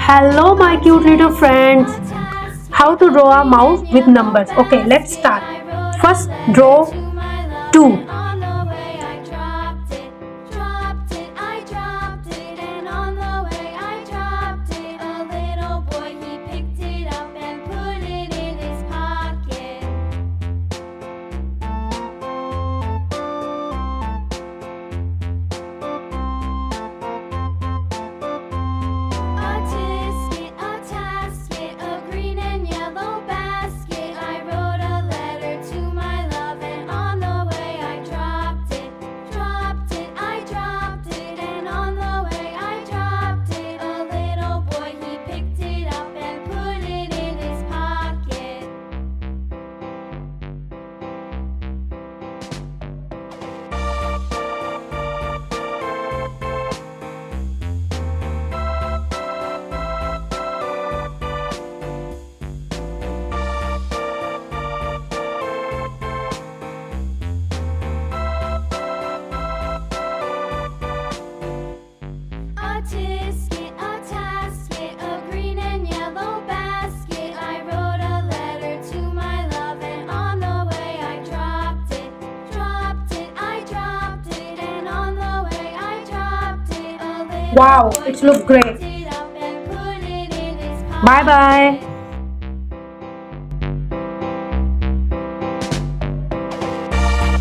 Hello my cute little friends. How to draw a mouse with numbers. Okay, let's start. First draw 2. Wow, it looks great. Bye bye.